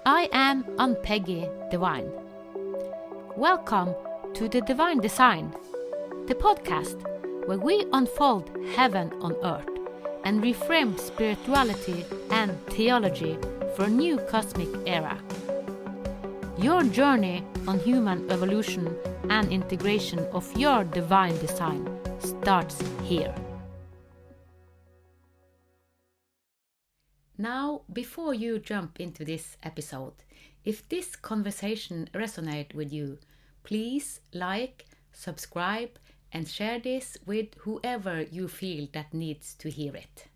I am Ann-Peggy Divine. Welcome to the Divine Design, the podcast where we unfold heaven on earth and reframe spirituality and theology for a new cosmic era. Your journey on human evolution and integration of your divine design starts here. Now, before you jump into this episode, if this conversation resonates with you, please like, subscribe, and share this with whoever you feel that needs to hear it.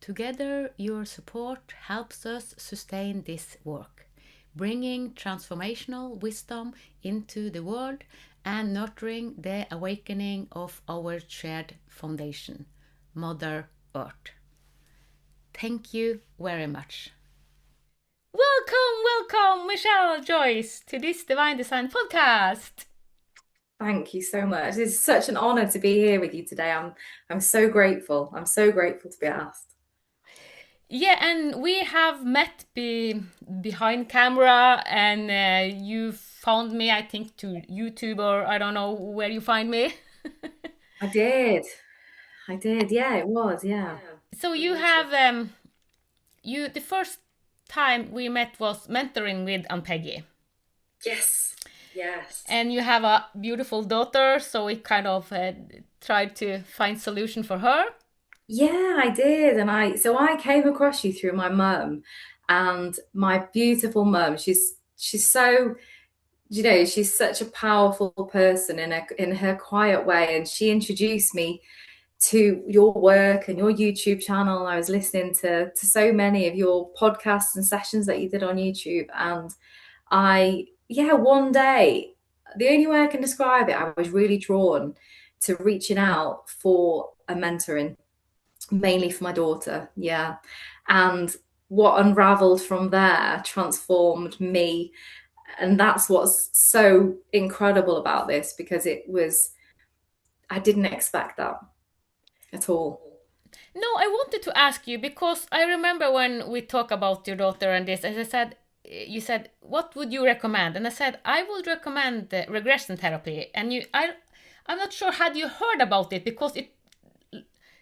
Together, your support helps us sustain this work, bringing transformational wisdom into the world and nurturing the awakening of our shared foundation, Mother Earth. Thank you very much. Welcome, Michelle Joyce, to this Divine Design podcast. Thank you so much. It's such an honor to be here with you today. I'm so grateful. I'm so grateful to be asked. Yeah, and we have met behind camera, and you found me, I think, to YouTube, or I don't know where you find me. I did. Yeah, it was. Yeah. So you have the first time we met was mentoring with Ann-Peggy. Yes. And you have a beautiful daughter, so we kind of tried to find solution for her. Yeah, I did. And I came across you through my mum, and my beautiful mum. She's so, she's such a powerful person in her quiet way, and she introduced me to your work and your YouTube channel. I was listening to so many of your podcasts and sessions that you did on YouTube. And one day, the only way I can describe it, I was really drawn to reaching out for a mentoring, mainly for my daughter. Yeah. And what unraveled from there transformed me. And that's what's so incredible about this, because I didn't expect that at all. No, I wanted to ask you because I remember when we talk about your daughter and this, as I said, you said, what would you recommend? And I said, I would recommend the regression therapy. And I'm not sure, had you heard about it? Because it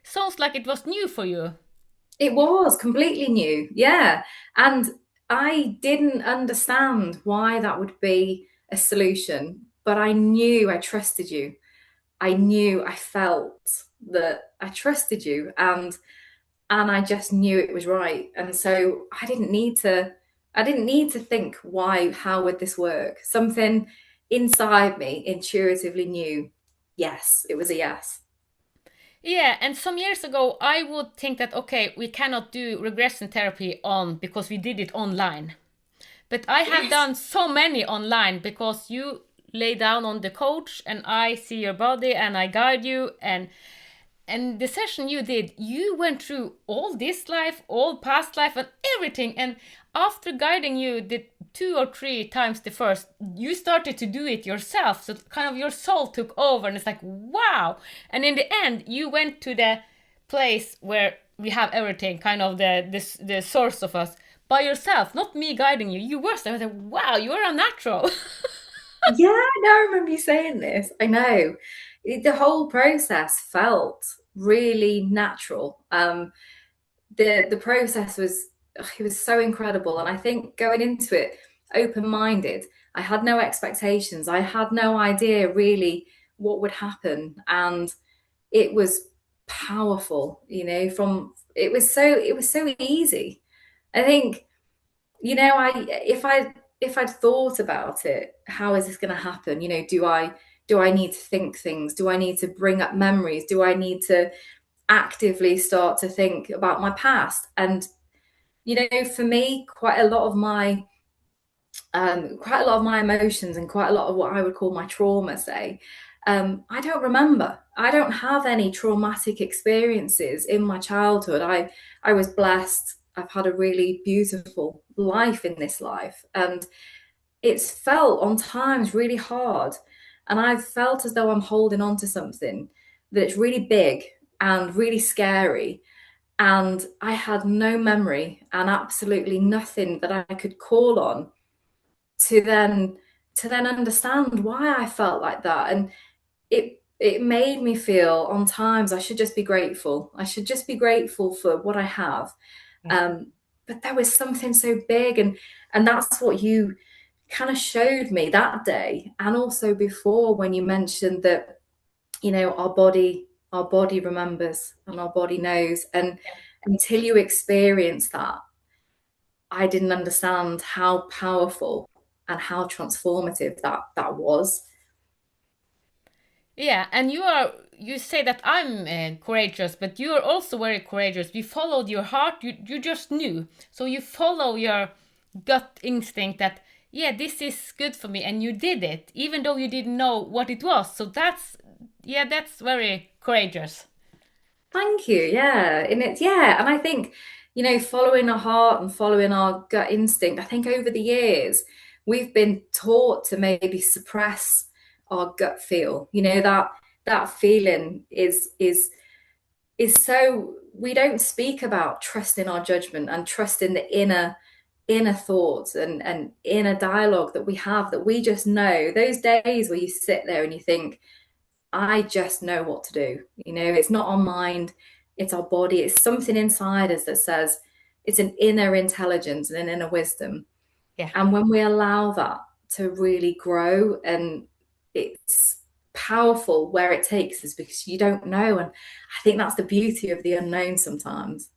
sounds like it was new for you. It was completely new. Yeah. And I didn't understand why that would be a solution, but I knew I trusted you. I felt that I trusted you, and I just knew it was right. And so I didn't need to think, how would this work? Something inside me intuitively knew, yes, it was a yes. Yeah, and some years ago, I would think that, okay, we cannot do regression therapy because we did it online. But I have done so many online because you lay down on the couch and I see your body and I guide you, and the session you did, you went through all this life, all past life, and everything. And after guiding you the 2 or 3 times the first, you started to do it yourself. So kind of your soul took over, and it's like, wow. And in the end, you went to the place where we have everything, kind of the source of us, by yourself, not me guiding you. You were there. I was like, wow, you are a natural. Yeah, I remember you saying this. I know. The whole process felt really natural. The process was so incredible, and I think going into it open-minded, I had no expectations. I had no idea really what would happen, and it was powerful. It was so easy. I think, if I'd thought about it, how is this going to happen? Do I need to think things? Do I need to bring up memories? Do I need to actively start to think about my past? And for me, quite a lot of my emotions and quite a lot of what I would call my trauma, I don't remember. I don't have any traumatic experiences in my childhood. I was blessed. I've had a really beautiful life in this life, and it's felt on times really hard. And I've felt as though I'm holding on to something that's really big and really scary. and I had no memory and absolutely nothing that I could call on to then understand why I felt like that. And it made me feel on times I should just be grateful. I should just be grateful for what I have. Yeah. But there was something so big, and that's what you kind of showed me that day, and also before when you mentioned that, our body remembers and our body knows, and until you experience that, I didn't understand how powerful and how transformative that was. Yeah, and you say that I'm courageous, but you are also very courageous. You followed your heart. You just knew. So you follow your gut instinct that yeah, this is good for me, and you did it even though you didn't know what it was. So that's very courageous. Thank you. Yeah. And I think, following our heart and following our gut instinct, I think over the years, we've been taught to maybe suppress our gut feel. That feeling is so we don't speak about trusting our judgment and trusting the inner thoughts and inner dialogue that we have, that we just know those days where you sit there and you think, I just know what to do. It's not our mind, it's our body. It's something inside us that says, it's an inner intelligence and an inner wisdom. Yeah. And when we allow that to really grow, and it's powerful where it takes us, because you don't know. And I think that's the beauty of the unknown sometimes.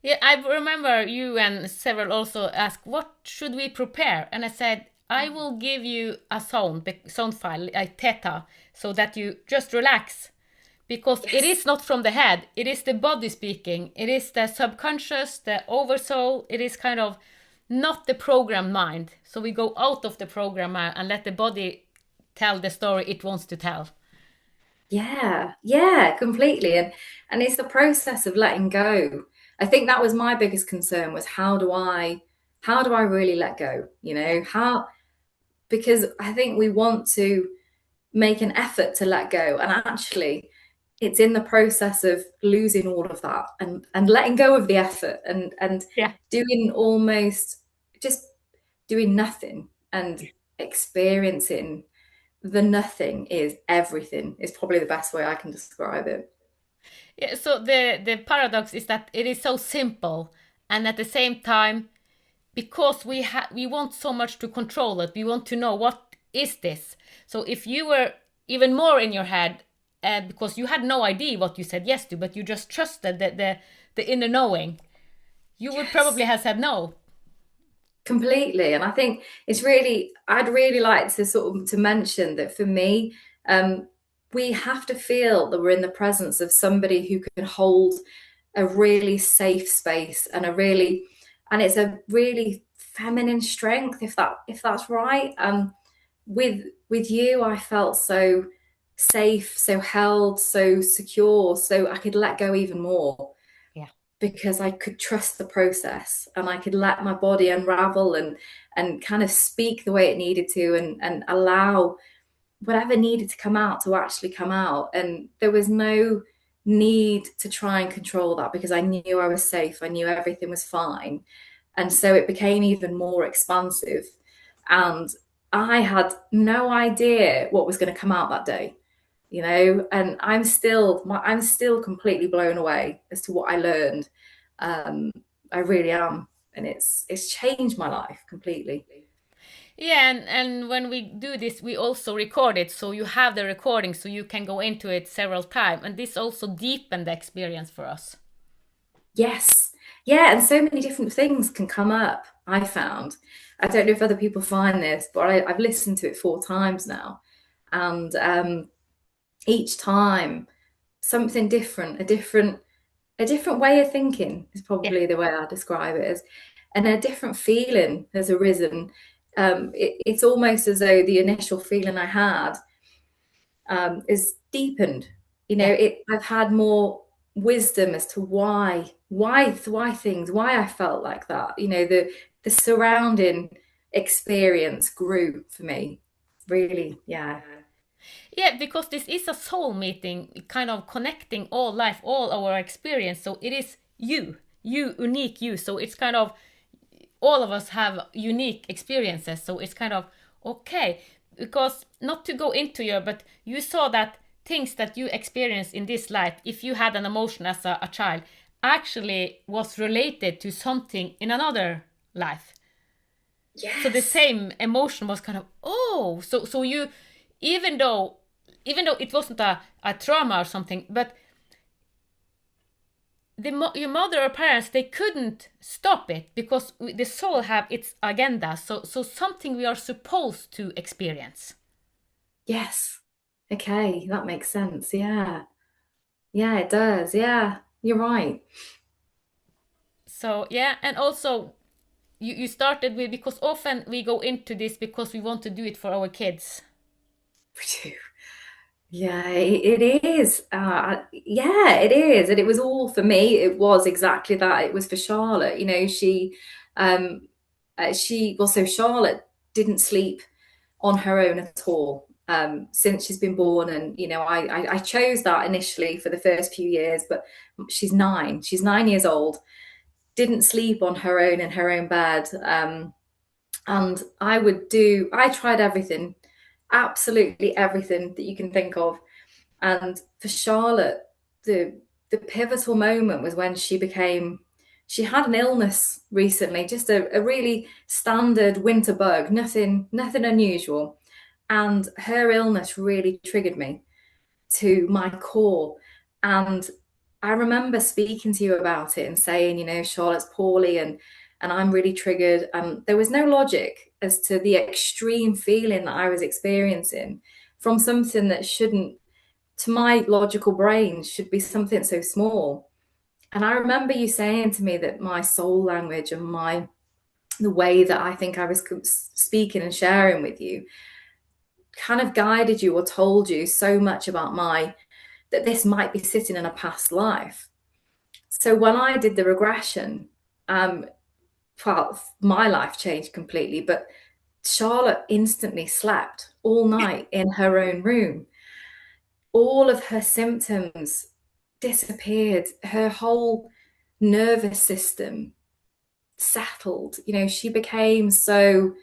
Yeah, I remember you and several also asked, what should we prepare? And I said, I will give you a sound file, a theta, so that you just relax. Because it Yes. is not from the head, it is the body speaking. It is the subconscious, the oversoul. It is kind of not the programmed mind. So we go out of the program and let the body tell the story it wants to tell. Yeah, yeah, completely. And it's the process of letting go. I think that was my biggest concern, was how do I really let go? Yeah, How, because I think we want to make an effort to let go, and actually it's in the process of losing all of that, and letting go of the effort, and yeah. doing almost just doing nothing, and experiencing the nothing is everything, is probably the best way I can describe it. Yeah, so the paradox is that it is so simple, and at the same time, because we want so much to control it, we want to know what is this. So if you were even more in your head, because you had no idea what you said yes to, but you just trusted the inner knowing, you would probably Yes. have said no. Completely. And I think I'd really like to sort of to mention that for me, we have to feel that we're in the presence of somebody who can hold a really safe space, and it's a really feminine strength, if that's right. With you, I felt so safe, so held, so secure, so I could let go even more, Yeah. because I could trust the process, and I could let my body unravel, and kind of speak the way it needed to, and allow whatever needed to come out to actually come out. And there was no need to try and control that, because I knew I was safe. I knew everything was fine. And so it became even more expansive. And I had no idea what was going to come out that day, and I'm still completely blown away as to what I learned. um I really am, and it's changed my life completely. Yeah, and when we do this, we also record it, so you have the recording, so you can go into it several times, and this also deepened the experience for us. Yes. Yeah, and so many different things can come up, I found. I don't know if other people find this, but I've listened to it 4 times now, and each time something different, a different way of thinking is Yeah, probably the way I describe it as, and a different feeling has arisen. It's almost as though the initial feeling I had is deepened. yeah. I've had more wisdom as to why I felt like that. The surrounding experience grew for me. Really, yeah. Yeah, because this is a soul meeting, kind of connecting all life, all our experience. So it is you, unique you. So it's kind of all of us have unique experiences. So it's kind of okay. Because not to go into your, but you saw that things that you experienced in this life, if you had an emotion as a child, actually was related to something in another life. So the Yes. same emotion was kind of, oh, so you, even though even though it wasn't a trauma or something, but your mother or parents, they couldn't stop it because the soul have its agenda. So something we are supposed to experience. Yes. Okay, that makes sense. Yeah. Yeah, it does. Yeah, you're right. So yeah, and also you started with, because often we go into this because we want to do it for our kids. We do. Yeah, it is. Yeah, it is. And it was all for me. It was exactly that. It was for Charlotte. Um, well, so Charlotte didn't sleep on her own at all since she's been born. And, I chose that initially for the first few years, but she's 9. She's 9 years old, didn't sleep on her own in her own bed. And I tried everything, absolutely everything that you can think of. And for Charlotte, the pivotal moment was when she had an illness recently, just a really standard winter bug, nothing unusual. And her illness really triggered me to my core. And I remember speaking to you about it and saying, Charlotte's poorly and I'm really triggered. And there was no logic as to the extreme feeling that I was experiencing from something that shouldn't, to my logical brain, should be something so small. And I remember you saying to me that my soul language and the way that I think I was speaking and sharing with you kind of guided you or told you so much about that this might be sitting in a past life. So when I did the regression, um, well, my life changed completely, but Charlotte instantly slept all night in her own room. All of her symptoms disappeared. Her whole nervous system settled. She became so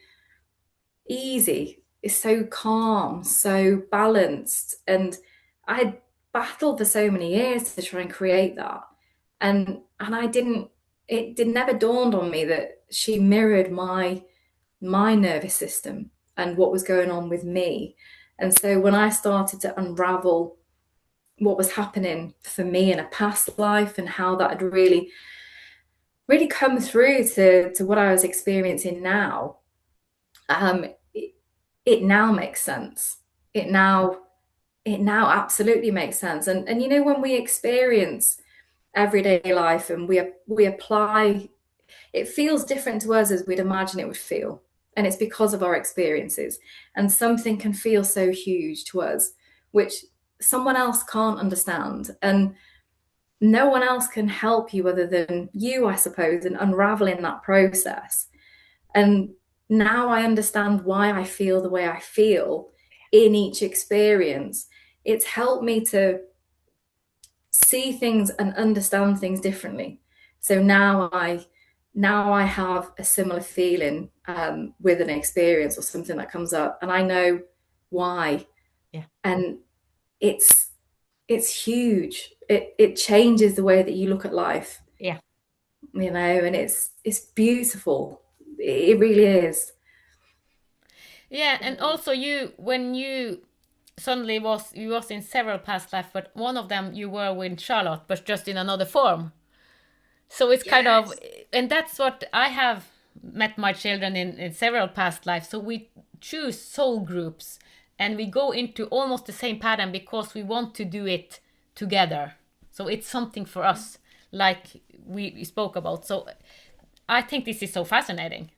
easy, so calm, so balanced. And I had battled for so many years to try and create that. And I didn't, it did never dawned on me that she mirrored my nervous system and what was going on with me. And so when I started to unravel what was happening for me in a past life and how that had really come through to what I was experiencing now, um, it, it now makes sense. It now absolutely makes sense. And when we experience everyday life and we apply, it feels different to us as we'd imagine it would feel. And it's because of our experiences. And something can feel so huge to us, which someone else can't understand. And no one else can help you other than you, I suppose, in unraveling that process. And now I understand why I feel the way I feel in each experience. It's helped me to see things and understand things differently. So now I have a similar feeling with an experience or something that comes up, and I know why. Yeah. And it's it's huge. It changes the way that you look at life, Yeah. and it's beautiful. It really is. Yeah, and also you, when you suddenly was in several past lives, but one of them you were with Charlotte, but just in another form. So it's kind of, Yes. and that's what I have met my children in several past lives. So we choose soul groups and we go into almost the same pattern because we want to do it together. So it's something for us, like we spoke about. So I think this is so fascinating.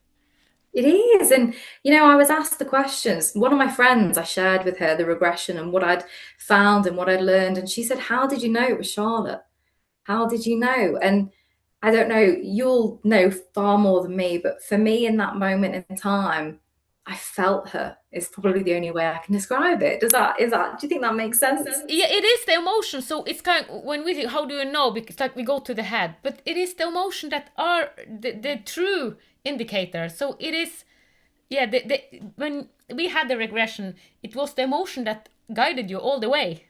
It is. And, I was asked the questions. One of my friends, I shared with her the regression and what I'd found and what I'd learned. And she said, "How did you know it was Charlotte? How did you know?" And I don't know, you'll know far more than me, but for me in that moment in time, I felt her is probably the only way I can describe it. Do you think that makes sense? Yeah, it is the emotion. So it's kind of, when we think, how do you know? Because like we go to the head, but it is the emotion that are the true indicator. So it is, yeah. When we had the regression, it was the emotion that guided you all the way.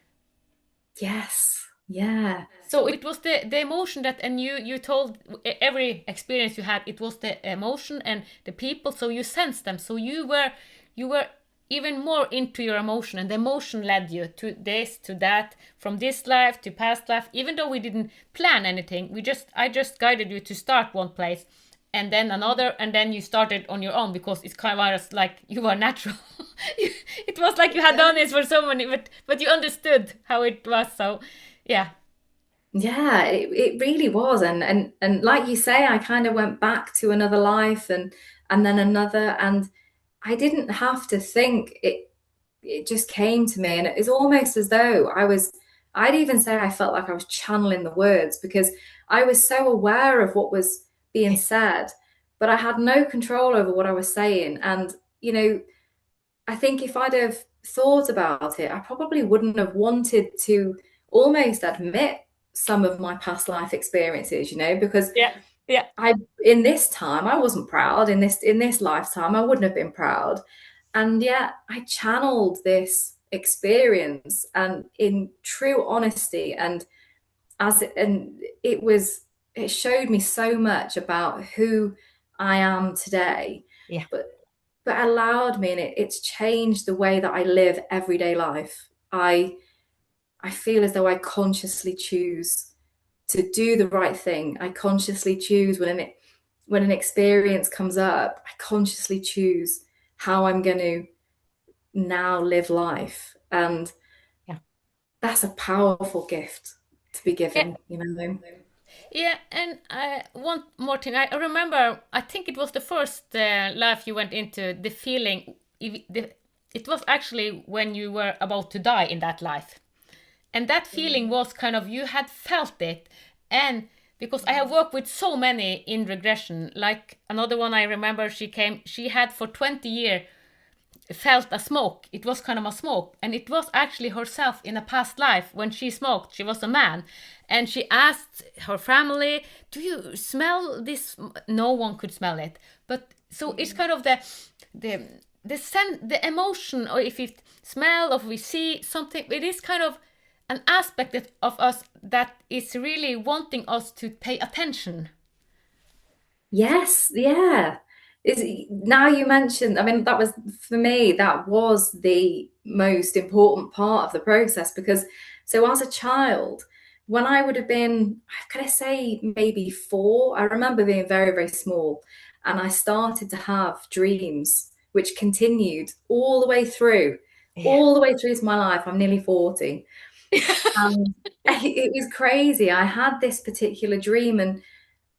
Yes. Yeah. So it was the emotion that, and you told every experience you had, it was the emotion and the people. So you sensed them. So you were even more into your emotion, and the emotion led you to this, to that, from this life to past life. Even though we didn't plan anything, I just guided you to start one place, and then another, and then you started on your own because it's kind of like you were natural. It was like you had done this for so many, but you understood how it was. So yeah. Yeah, it really was. And like you say, I kind of went back to another life and then another, and I didn't have to think. It just came to me, and it's almost as though I'd even say I felt like I was channeling the words, because I was so aware of what was being said, but I had no control over what I was saying. And you know, I think if I'd have thought about it, I probably wouldn't have wanted to almost admit some of my past life experiences, because Yeah, yeah, I in this time I wasn't proud. In this lifetime I wouldn't have been proud. And yet I channeled this experience and in true honesty, and it showed me so much about who I am today. yeah, But allowed me, and it's changed the way that I live everyday life. I feel as though I consciously choose to do the right thing. I consciously choose when an experience comes up, I consciously choose how I'm going to now live life. And yeah. that's a powerful gift to be Yeah, given. yeah. And one more thing, I remember. I think it was the first life you went into. The feeling, it was actually when you were about to die in that life, and that feeling was kind of you had felt it, and because I have worked with so many in regression, like another one I remember, she had for 20 years felt a smoke. It was kind of a smoke, and it was actually herself in a past life when she smoked. She was a man, and she asked her family, "Do you smell this?" No one could smell it, but so it's kind of the the emotion, or if we smell or if we see something, it is kind of an aspect of us that is really wanting us to pay attention. Yes, yeah. Now you mentioned, I mean, that was for me, that was the most important part of the process, because so as a child, when I would have been, can I say maybe 4, I remember being very, very small, and I started to have dreams which continued Yeah. all the way through to my life. I'm nearly 40. And it was crazy. I had this particular dream, and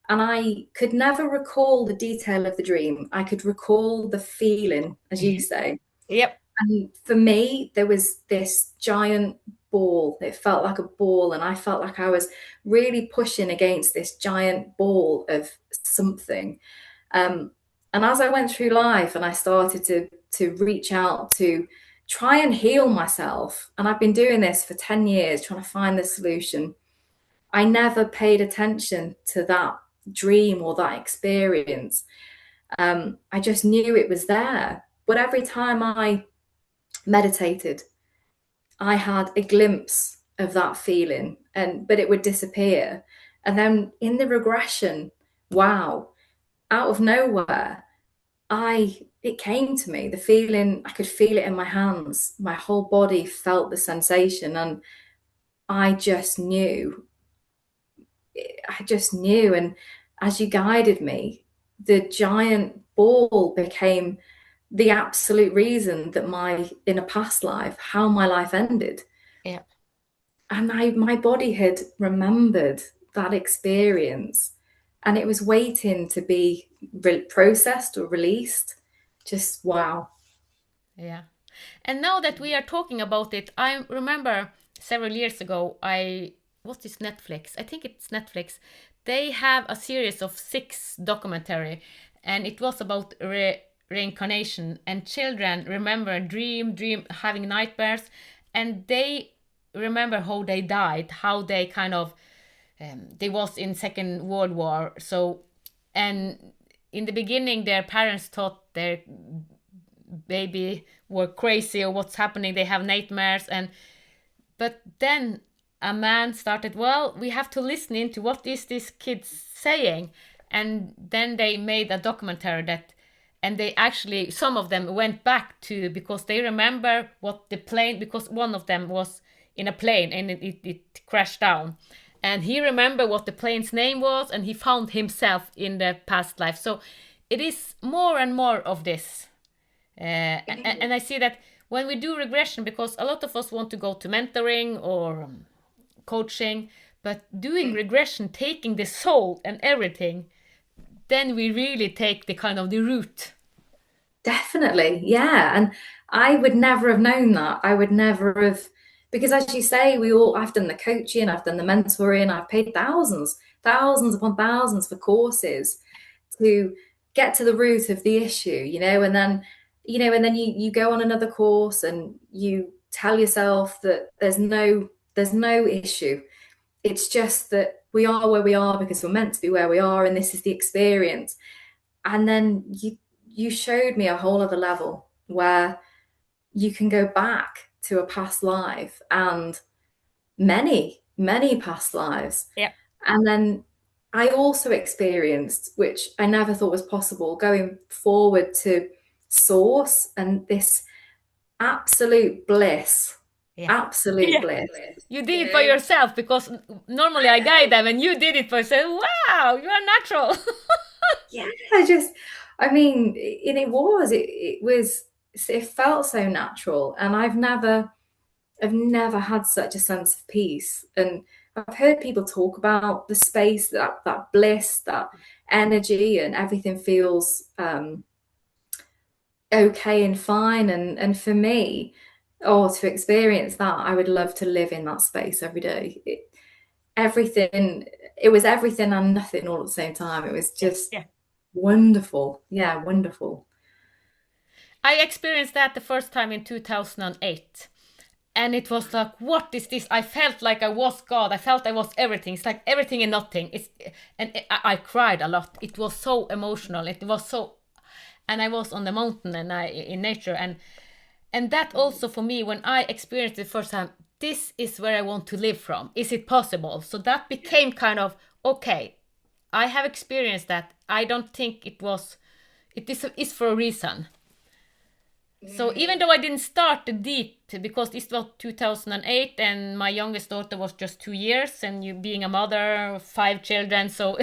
I could never recall the detail of the dream. I could recall the feeling, as you say. Yep. And for me, there was this giant ball. It felt like a ball, and I felt like I was really pushing against this giant ball of something. Um, and as I went through life, and I started to reach out to try and heal myself, and I've been doing this for 10 years, trying to find the solution. I never paid attention to that dream or that experience. I just knew it was there. But every time I meditated, I had a glimpse of that feeling, but it would disappear. And then in the regression, wow, out of nowhere, it came to me. The feeling, I could feel it in my hands. My whole body felt the sensation, and I just knew and as you guided me, the giant ball became the absolute reason that in a past life, how my life ended. Yeah. And my body had remembered that experience, and it was waiting to be processed or released. Just wow. Yeah. And now that we are talking about it, I remember several years ago, what's this Netflix? I think it's Netflix. They have a series of 6 documentary, and it was about reincarnation, and children remember dream having nightmares, and they remember how they died, how they kind of they was in Second World War. So, and in the beginning their parents thought their baby were crazy or what's happening, they have nightmares. And but then a man started, well, we have to listen into what is this kid saying. And then they made a documentary that, and they actually, some of them went back to, because they remember what the plane, because one of them was in a plane and it crashed down. And he remembered what the plane's name was, and he found himself in the past life. So it is more and more of this. And I see that when we do regression, because a lot of us want to go to mentoring or coaching, but doing regression, taking the soul and everything, then we really take the kind of the root. Definitely, yeah. And I would never have known that. I would never have, because as you say, I've done the coaching, I've done the mentoring, I've paid thousands upon thousands for courses to get to the root of the issue, and then, you go on another course and you tell yourself that there's no issue. It's just that we are where we are because we're meant to be where we are, and this is the experience. And then you showed me a whole other level where you can go back to a past life and many past lives. Yeah. And then I also experienced, which I never thought was possible, going forward to source and this absolute bliss. Yeah. Absolute Yeah. bliss. You did it for yourself, because normally I guide them, and you did it for yourself. Wow, you are natural. Yeah, and it felt so natural, and I've never had such a sense of peace. And I've heard people talk about the space, that bliss, that energy, and everything feels okay and fine. And for me, to experience that, I would love to live in that space every day. It was everything and nothing all at the same time. It was just Yeah. wonderful. Yeah, wonderful. I experienced that the first time in 2008. And it was like, what is this? I felt like I was God. I felt I was everything. It's like everything and nothing. I cried a lot. It was so emotional. It was so, and I was on the mountain and in nature, and that also for me, when I experienced it the first time, this is where I want to live from. Is it possible? So that became kind of, okay, I have experienced that. I don't think it's for a reason. So even though I didn't start the deep, because this was 2008 and my youngest daughter was just 2 years, and you being a mother, 5 children, so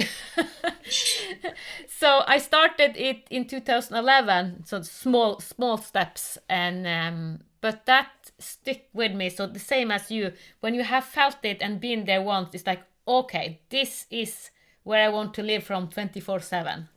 so I started it in 2011. So small steps, and but that stick with me. So the same as you, when you have felt it and been there once, it's like, okay, this is where I want to live from 24/7.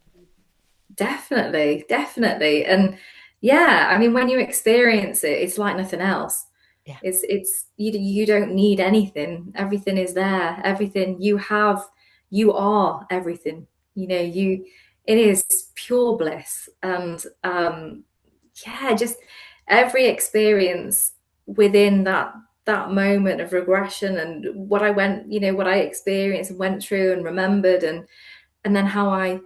Definitely, definitely. And yeah, when you experience it, it's like nothing else. Yeah. It's you don't need anything. Everything is there. Everything you have, you are everything. It is pure bliss. And yeah, just every experience within that moment of regression, and what I experienced and went through and remembered, and then how I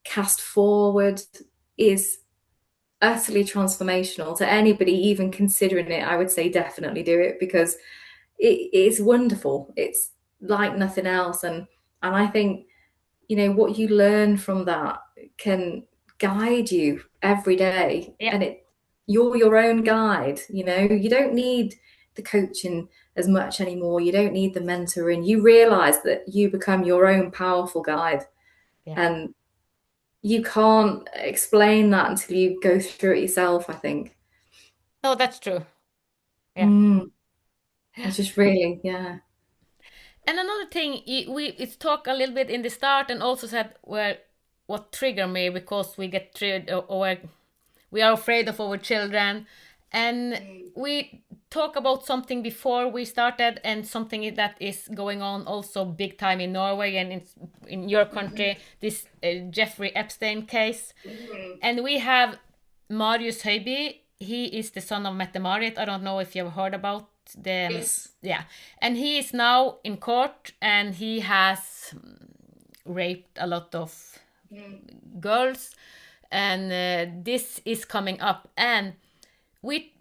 cast forward is utterly transformational. To anybody even considering it, I would say definitely do it, because it's wonderful. It's like nothing else. And I think, what you learn from that can guide you every day. Yeah. And you're your own guide. You don't need the coaching as much anymore. You don't need the mentoring. You realize that you become your own powerful guide. Yeah. And you can't explain that until you go through it yourself, I think. No, that's true. Yeah. It's just really, yeah. And another thing, it's talk a little bit in the start, and also said, well, what trigger me, because we get triggered, or we are afraid of our children, and we talk about something before we started, and something that is going on also big time in Norway and in your country, this Jeffrey Epstein case. And we have Marius Höjby, he is the son of Mette-Marit. I don't know if you've heard about them. Yes. Yeah. And he is now in court, and he has raped a lot of girls. And this is coming up. And we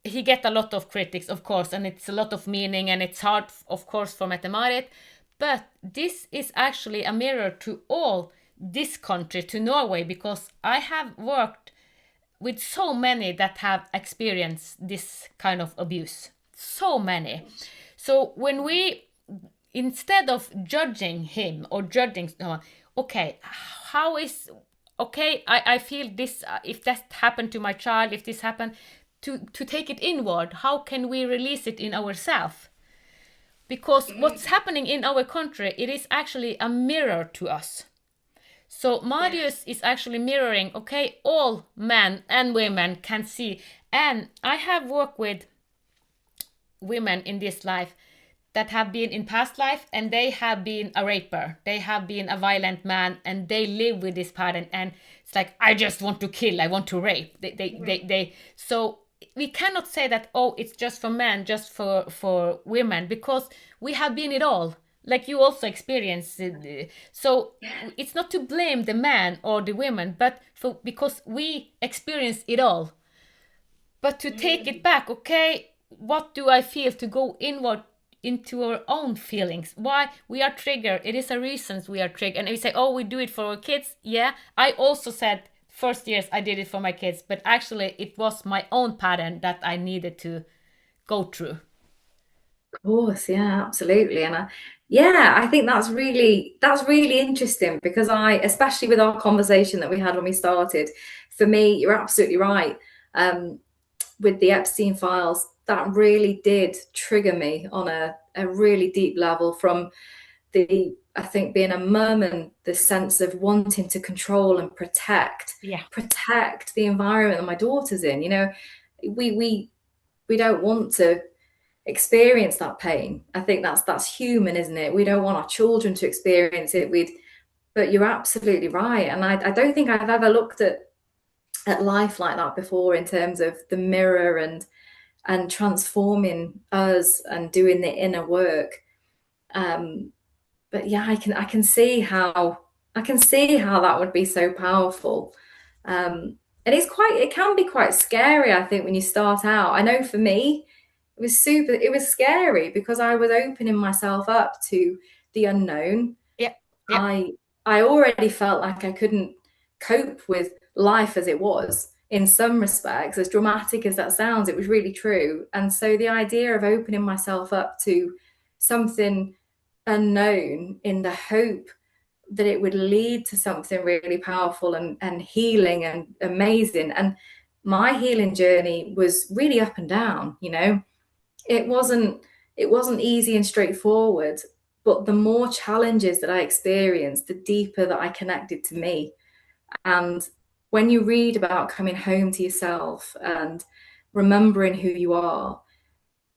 he get a lot of critics, of course, and it's a lot of meaning, and it's hard, of course, for Mette-Marit. But this is actually a mirror to all this country, to Norway, because I have worked with so many that have experienced this kind of abuse. So many. So when we, instead of judging him or judging someone, okay, how is, okay, I feel this, if that happened to my child, if this happened, to take it inward, how can we release it in ourselves? Because what's happening in our country, it is actually a mirror to us. So Marius is actually mirroring, okay, all men and women can see. And I have worked with women in this life that have been in past life, and they have been a raper, they have been a violent man, and they live with this pattern, and it's like, I just want to kill, I want to rape. So we cannot say that, oh, it's just for men, just for women, because we have been it all, like you also experienced it. So it's not to blame the man or the women, but because we experience it all. But to take it back, okay, what do I feel, to go inward into our own feelings, why we are triggered. It is a reason we are triggered. And we say, oh, we do it for our kids. Yeah, I also said first years I did it for my kids, but actually it was my own pattern that I needed to go through. Of course, yeah, absolutely. Yeah, I think that's really interesting, because especially with our conversation that we had when we started, for me, you're absolutely right. With the Epstein files, that really did trigger me on a really deep level, from I think, being a mum, and the sense of wanting to control and Yeah. protect the environment that my daughter's in. We don't want to experience that pain. I think that's human, isn't it? We don't want our children to experience it. But you're absolutely right. And I don't think I've ever looked at life like that before, in terms of the mirror and transforming us and doing the inner work. But yeah, I can see how that would be so powerful. And it can be quite scary, I think, when you start out. I know for me, it was scary, because I was opening myself up to the unknown. Yep. Yep. I already felt like I couldn't cope with life as it was, in some respects. As dramatic as that sounds, it was really true. And so the idea of opening myself up to something unknown, in the hope that it would lead to something really powerful and healing and amazing. And my healing journey was really up and down. It wasn't easy and straightforward, but the more challenges that I experienced, the deeper that I connected to me. And when you read about coming home to yourself and remembering who you are,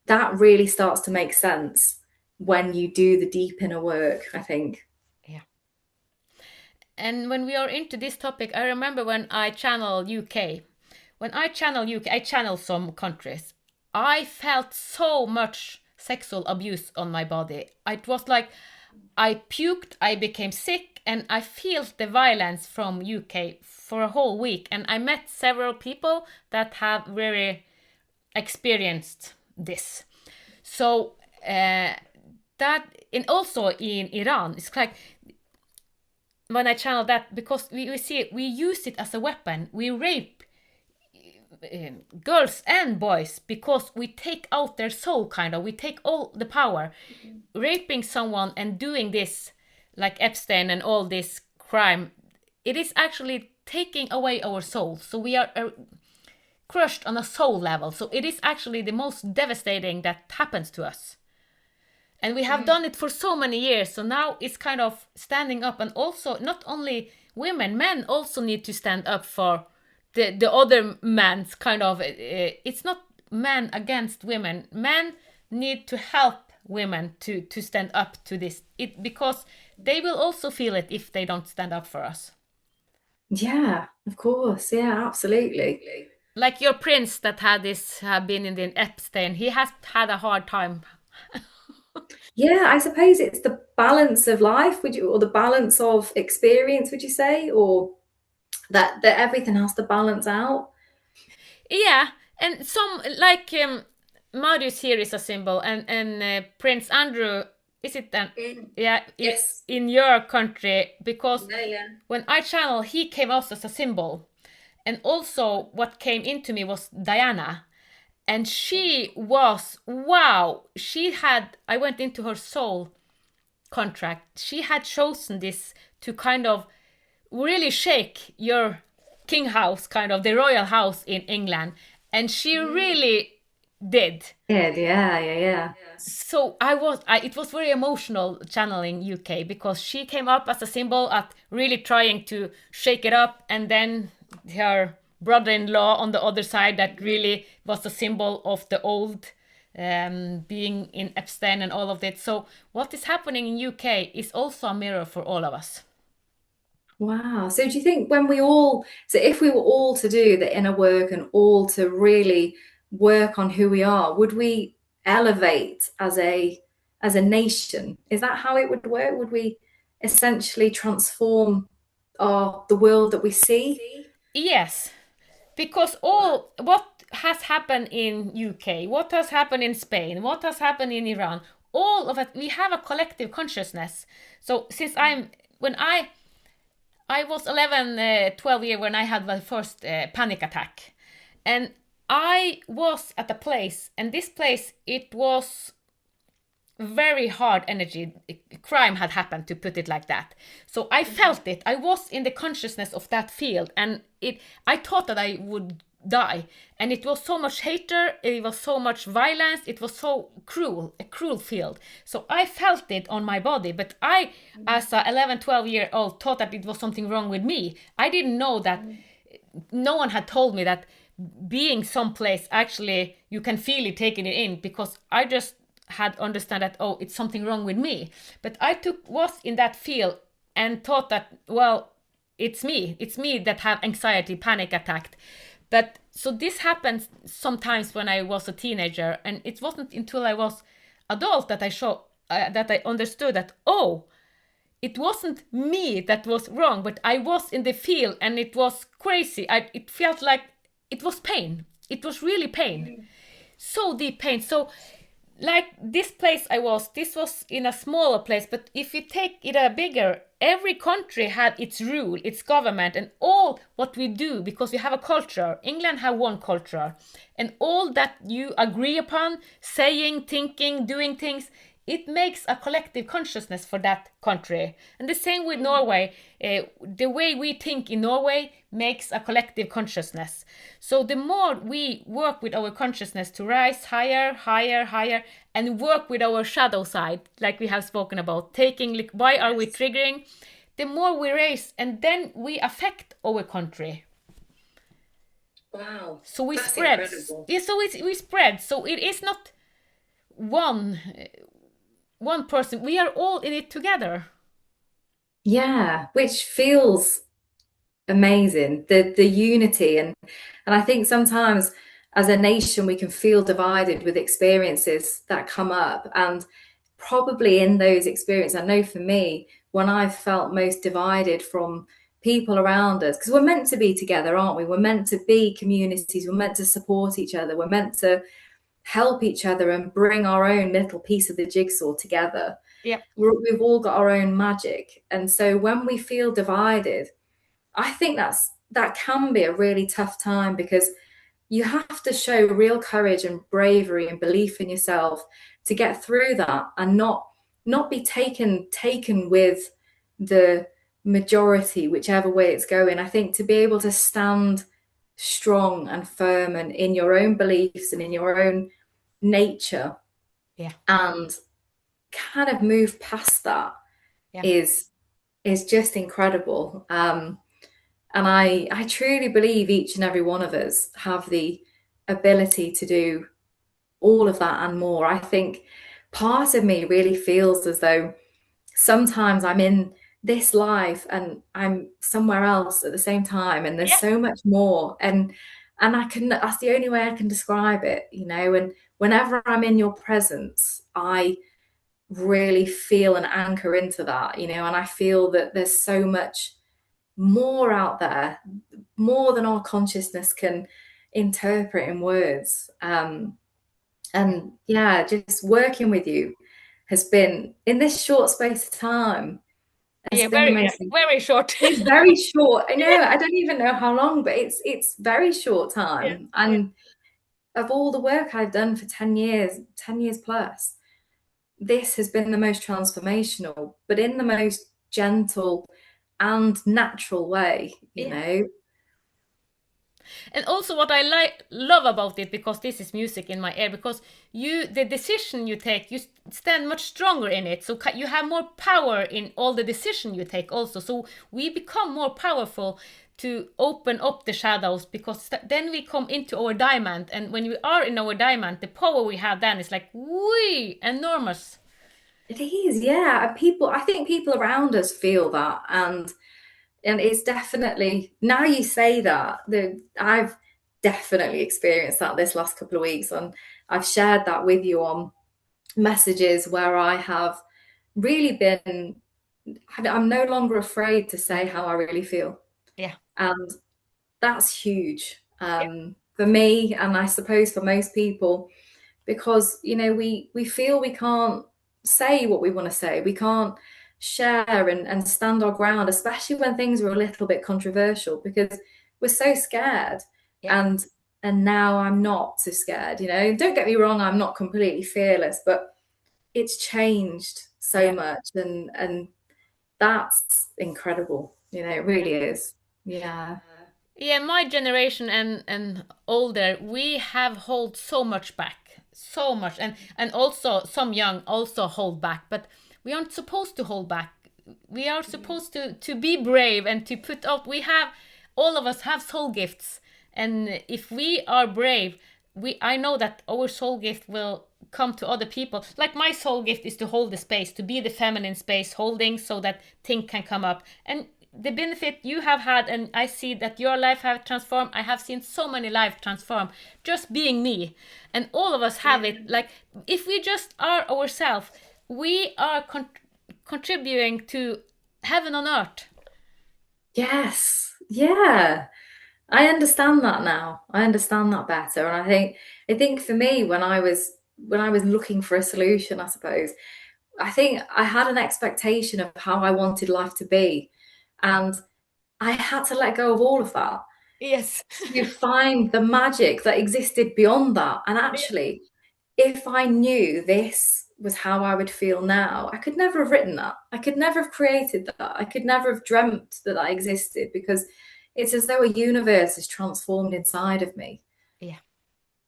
that really starts to make sense when you do the deep inner work, I think. Yeah. And when we are into this topic, I remember when I channel UK. When I channel UK, I channel some countries. I felt so much sexual abuse on my body. It was like I puked, I became sick, and I feel the violence from UK for a whole week. And I met several people that have really experienced this. So that, and also in Iran, it's like, when I channel that, because we see it, we use it as a weapon. We rape girls and boys because we take out their soul, kind of. We take all the power. Raping someone and doing this, like Epstein and all this crime, it is actually taking away our soul. So we are crushed on a soul level. So it is actually the most devastating that happens to us. And we have done it for so many years. So now it's kind of standing up. And also, not only women, men also need to stand up for the other man's kind of. It's not men against women. Men need to help women to stand up to this. Because they will also feel it if they don't stand up for us. Yeah, of course. Yeah, absolutely. Like your prince that had this been in the Epstein, he has had a hard time. Yeah, I suppose it's the balance of life, would you, or the balance of experience, would you say, or that everything has to balance out? Yeah, and some like Marius here is a symbol, and Prince Andrew, is it then? Yeah, Yes. in your country, because Yeah, yeah. when I channel, he came out as a symbol, and also what came into me was Diana, and she was wow. She had I went into her soul contract. She had chosen this to kind of really shake your king house, kind of the royal house in England, and she really did. Yeah, yeah, yeah, yeah. So it was very emotional channeling UK because she came up as a symbol at really trying to shake it up, and then her brother-in-law on the other side that really was a symbol of the old being in Epstein and all of that. So what is happening in UK is also a mirror for all of us. Wow. So do you think so if we were all to do the inner work and all to really work on who we are, would we elevate as a nation? Is that how it would work? Would we essentially transform the world that we see? Yes, because all what has happened in UK, what has happened in Spain, what has happened in Iran, all of it, we have a collective consciousness. So since when I was 11, 12 years when I had my first panic attack, and I was at a place, and this place it was very hard energy. Crime had happened, to put it like that. So I felt it. I was in the consciousness of that field, and I thought that I would die. And it was so much hatred, it was so much violence, it was so cruel, a cruel field. So I felt it on my body, but I, as a 11, 12-year old, thought that it was something wrong with me. I didn't know that. No one had told me that being someplace actually you can feel it taking it in, because I just had understand that, oh, it's something wrong with me. But I was in that field and thought that, well, it's me that have anxiety panic attack. But so this happened sometimes when I was a teenager, and it wasn't until I was adult that I understood that, oh, it wasn't me that was wrong, but I was in the field and it was crazy. It felt like it was pain. It was really pain. So deep pain. So, like this place this was in a smaller place, but if you take it a bigger, every country had its rule, its government, and all what we do, because we have a culture. England have one culture, and all that you agree upon, saying, thinking, doing things, it makes a collective consciousness for that country. And the same with Norway. The way we think in Norway makes a collective consciousness. So the more we work with our consciousness to rise higher, higher, higher, and work with our shadow side, like we have spoken about, taking, like, why are we triggering? The more we raise, and then we affect our country. Wow, So we that's spread. incredible. Yeah, so we spread. So it is not one one person. We are all in it together. Yeah, which feels amazing. The unity and I think sometimes as a nation we can feel divided with experiences that come up, and probably in those experiences, I know for me, when I've felt most divided from people around us, because we're meant to be together, aren't we? We're meant to be communities, we're meant to support each other, we're meant to help each other and bring our own little piece of the jigsaw together. Yep. We've all got our own magic, and so when we feel divided, I think that can be a really tough time, because you have to show real courage and bravery and belief in yourself to get through that and not be taken with the majority, whichever way it's going. I think to be able to stand strong and firm and in your own beliefs and in your own nature Yeah. and kind of move past that Yeah. is just incredible. And I truly believe each and every one of us have the ability to do all of that and more. I think part of me really feels as though sometimes I'm in this life and I'm somewhere else at the same time, and there's Yeah. so much more. And I can, that's the only way I can describe it, you know. And whenever I'm in your presence, I really feel an anchor into that, you know, and I feel that there's so much more out there, more than our consciousness can interpret in words. And yeah, just working with you has been, in this short space of time, has Yeah, been the very, most. very short. It's very short. I know. I don't even know how long, but it's very short Yeah, time. yeah, And of all the work I've done for 10 years plus, this has been the most transformational, but in the most gentle and natural way, you yeah. know. And also what I love about it, because this is music in my ear, because the decision you take, you stand much stronger in it. So you have more power in all the decision you take also. So we become more powerful to open up the shadows, because then we come into our diamond. And when we are in our diamond, the power we have then is like, wee, enormous. It is, yeah. People, I think people around us feel that, and it's definitely, now you say that, I've definitely experienced that this last couple of weeks, and I've shared that with you on messages where I have really been, I'm no longer afraid to say how I really feel. Yeah. And that's huge, Yeah. for me, and I suppose for most people, because you know we feel we can't say what we want to say, we can't share and stand our ground, especially when things are a little bit controversial, because we're so scared. Yeah. And now I'm not so scared, you know. Don't get me wrong, I'm not completely fearless, but it's changed so Yeah. much, and that's incredible, you know, it really is. Yeah. Yeah, my generation and older, we have hold so much back, so much, and also some young also hold back, but we aren't supposed to hold back. We are supposed to be brave and to put out. We have, all of us have soul gifts, and if we are brave, we I know that our soul gift will come to other people. Like my soul gift is to hold the space, to be the feminine space holding, so that thing can come up. And the benefit you have had, and I see that your life have transformed. I have seen so many lives transform just being me, and all of us have it. Like, if we just are ourselves, we are contributing to heaven on earth. Yes, yeah. I understand that now. I understand that better. And I think for me, when I was looking for a solution, I suppose, I think I had an expectation of how I wanted life to be. And I had to let go of all of that Yes. to find the magic that existed beyond that. And Yeah. actually, if I knew this was how I would feel now, I could never have written that. I could never have created that. I could never have dreamt that that existed, because it's as though a universe is transformed inside of me. Yeah.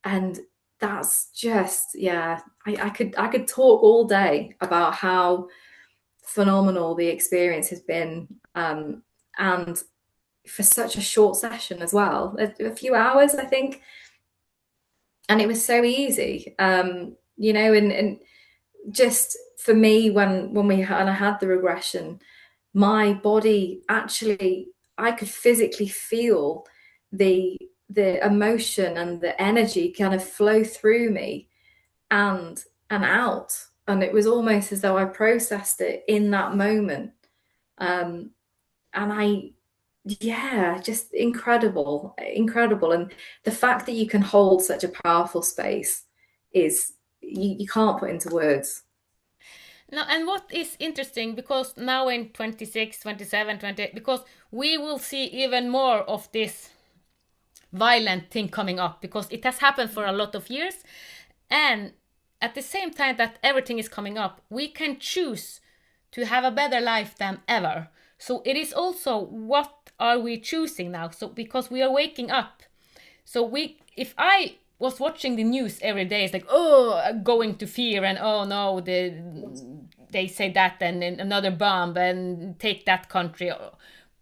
And that's just, yeah, I could talk all day about how phenomenal the experience has been. And for such a short session as well, a few hours, I think. And it was so easy, you know, and just for me, when I had the regression, my body actually, I could physically feel the the emotion and the energy kind of flow through me and out, and it was almost as though I processed it in that moment. And I Yeah, just incredible, incredible. And the fact that you can hold such a powerful space is, you can't put into words. Now, and what is interesting, because now in 26, 27, 28, because we will see even more of this violent thing coming up, because it has happened for a lot of years. And at the same time that everything is coming up, we can choose to have a better life than ever. So it is also, what are we choosing now? So because we are waking up. So if I was watching the news every day, it's like, oh, going to fear, and oh no, they say that, and another bomb, and take that country.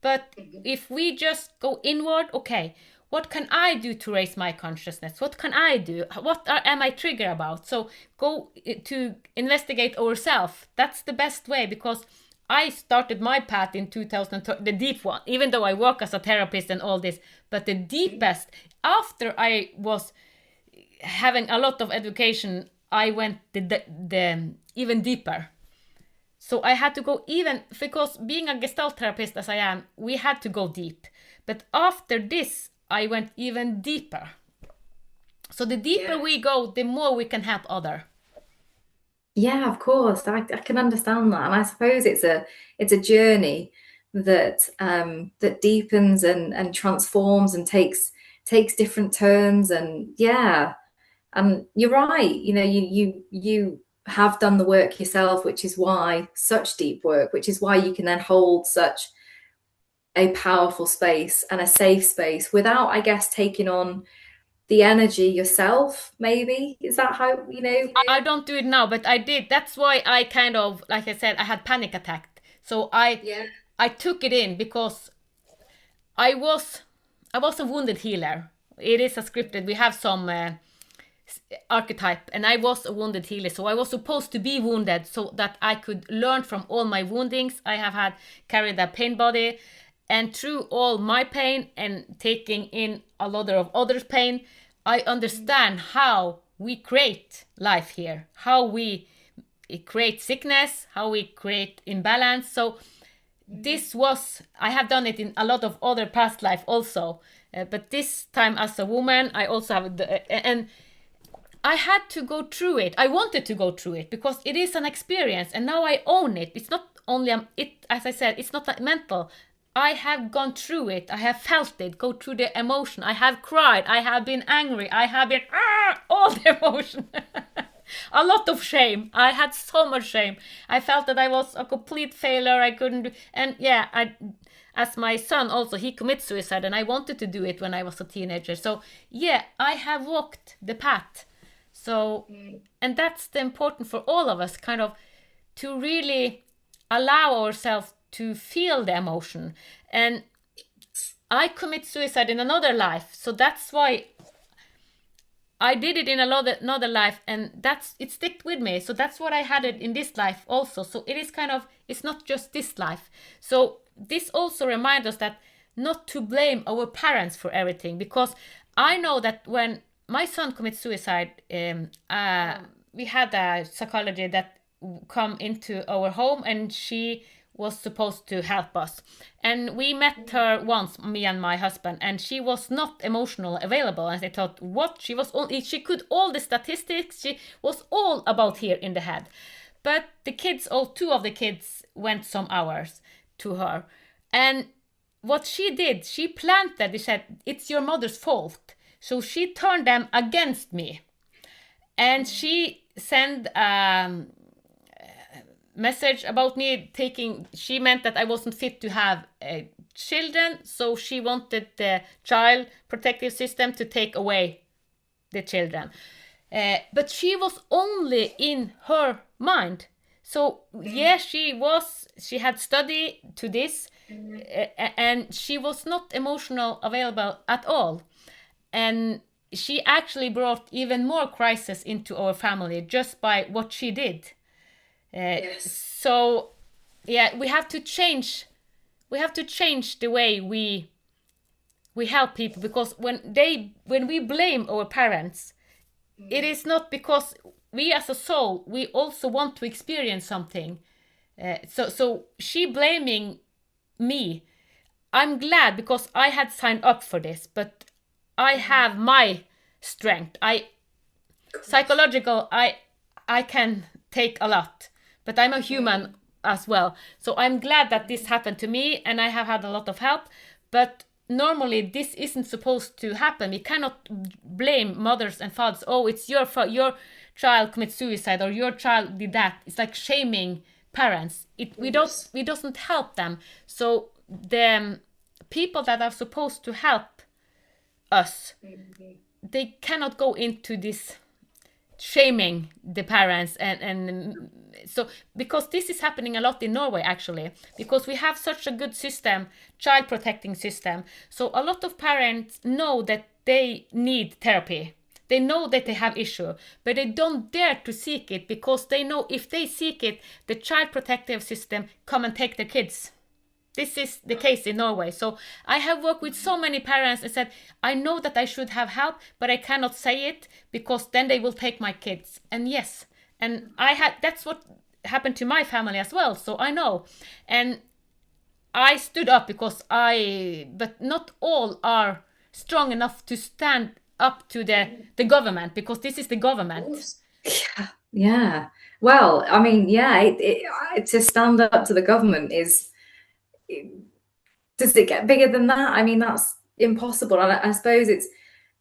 But if we just go inward, okay, what can I do to raise my consciousness? What can I do? Am I triggered about? So go to investigate ourselves. That's the best way, because I started my path in 2000, the deep one, even though I work as a therapist and all this. But the deepest, after I was having a lot of education, I went the even deeper. So I had to go even, because being a Gestalt therapist as I am, we had to go deep. But after this, I went even deeper. So the deeper we go, the more we can help other. Yeah, of course. I can understand that. And I suppose it's a journey that that deepens and transforms and takes different turns. And yeah, and you're right. You know, you have done the work yourself, which is why such deep work, which is why you can then hold such a powerful space and a safe space without, I guess, taking on the energy yourself, maybe. Is that how, you know? I don't do it now, but I did. That's why I kind of, like I said, I had panic attack. So Yeah. I took it in because I was I was a wounded healer. It is a scripted. We have some archetype, and I was a wounded healer. So I was supposed to be wounded so that I could learn from all my woundings. I have had carried a pain body, and through all my pain and taking in a lot of others' pain, I understand how we create life here, how we create sickness, how we create imbalance. So this was, I have done it in a lot of other past life also, but this time as a woman I also have and I had to go through it. I wanted to go through it because it is an experience, and now I own it. It's not only it, as I said, it's not mental. I have gone through it. I have felt it. Go through the emotion. I have cried. I have been angry. I have been all the emotion. A lot of shame. I had so much shame. I felt that I was a complete failure. I couldn't do, and yeah, I, as my son also, he commits suicide, and I wanted to do it when I was a teenager. So yeah, I have walked the path. So, and that's the important for all of us, kind of, to really allow ourselves to feel the emotion. And I commit suicide in another life, so that's why I did it in another life, and that's it sticked with me. So that's what I had it in this life also. So it is kind of, it's not just this life. So this also reminds us that not to blame our parents for everything, because I know that when my son commits suicide, we had a psychologist that come into our home, and she was supposed to help us. And we met her once, me and my husband, and she was not emotional available. And I thought, what? She was only, she could all the statistics, she was all about here in the head. But the kids, all two of the kids went some hours to her. And what she did, she planted, she said, it's your mother's fault. So she turned them against me. And she sent message about me taking, she meant that I wasn't fit to have children, so she wanted the child protective system to take away the children, but she was only in her mind. So yeah, she had studied to this, and she was not emotional available at all, and she actually brought even more crisis into our family just by what she did. Yes. So yeah, we have to change. We have to change the way we help people, because when we blame our parents, it is not because we as a soul, we also want to experience something. So she blaming me. I'm glad because I had signed up for this, but I have my strength. I psychological. I can take a lot, but I'm a human as well. So I'm glad that this happened to me, and I have had a lot of help. But normally this isn't supposed to happen. We cannot blame mothers and fathers. Oh, it's your fault. Your child commits suicide, or your child did that. It's like shaming parents. We doesn't help them. So the people that are supposed to help us, they cannot go into this shaming the parents, and so, because this is happening a lot in Norway actually, because we have such a good system, child protecting system. So a lot of parents know that they need therapy, They know that they have issue, but they don't dare to seek it because they know if they seek it, the child protective system come and take their kids. This is the case in Norway. So I have worked with so many parents and said, I know that I should have help, but I cannot say it because then they will take my kids. And yes, and that's what happened to my family as well. So I know. And I stood up but not all are strong enough to stand up to the government, because this is the government. Yeah. Yeah. Well, I mean, yeah, to stand up to the government is, does it get bigger than that? I mean, that's impossible. And I suppose it's,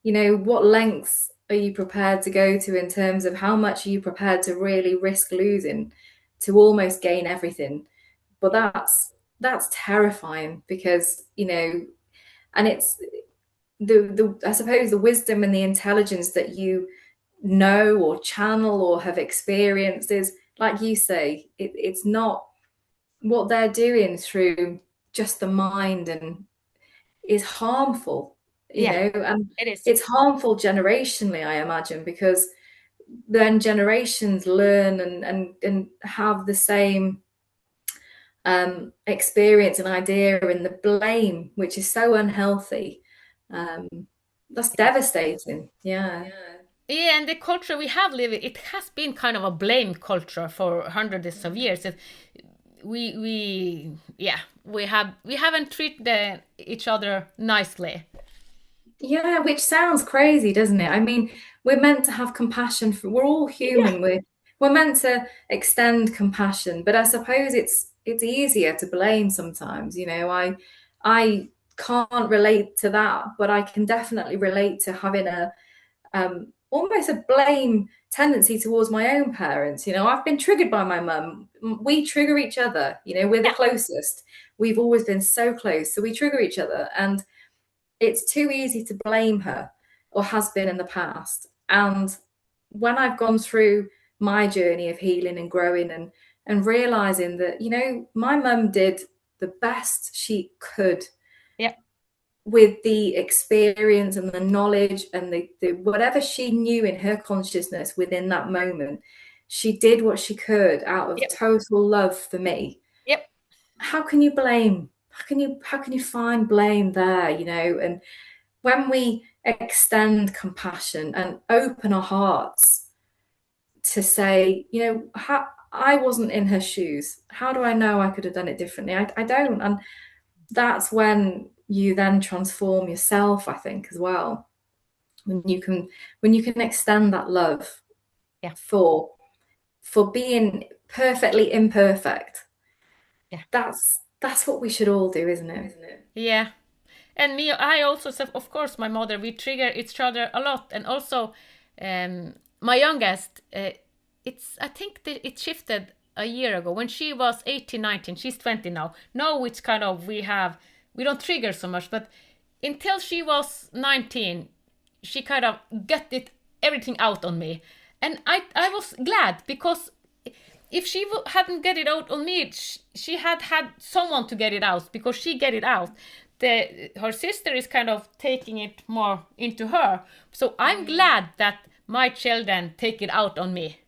what lengths are you prepared to go to in terms of how much are you prepared to really risk losing to almost gain everything? But that's terrifying because, and it's the I suppose the wisdom and the intelligence that you know or channel or have experienced is, like you say, it's not what they're doing through just the mind, and is harmful, Yeah, and it is. it's harmful generationally, I imagine, because then generations learn and have the same experience and idea, and the blame, which is so unhealthy. Um, that's devastating. Yeah. Yeah, and the culture we have lived, it has been kind of a blame culture for hundreds of years. We haven't treated each other nicely. Yeah, which sounds crazy, doesn't it? I mean, we're meant to have compassion for, we're all Yeah, human. We're meant to extend compassion, but I suppose it's easier to blame sometimes. I can't relate to that, but I can definitely relate to having a almost a blame tendency towards my own parents. I've been triggered by my mum. We trigger each other. We're the yeah, closest. We've always been so close, so we trigger each other, and it's too easy to blame her, or has been in the past. And when I've gone through my journey of healing and growing and realizing that, my mum did the best she could yeah, with the experience and the knowledge and the whatever she knew in her consciousness within that moment, she did what she could out of yep, total love for me. yep, How can you blame? How can you find blame there? And when we extend compassion and open our hearts to say, how, I wasn't in her shoes. How do I know I could have done it differently? I don't. And that's when you then transform yourself, I think, as well. When you can extend that love yeah, for being perfectly imperfect. yeah, That's what we should all do, isn't it? yeah. And me, I also said, of course, my mother, we trigger each other a lot. And also, my youngest, I think that it shifted a year ago when she was 18, 19. She's 20 now. Now it's kind of, we don't trigger so much. But until she was 19, she kind of got everything out on me. And I was glad, because if she hadn't get it out on me, she had someone to get it out, because she get it out. Her sister is kind of taking it more into her. So I'm glad that my children take it out on me,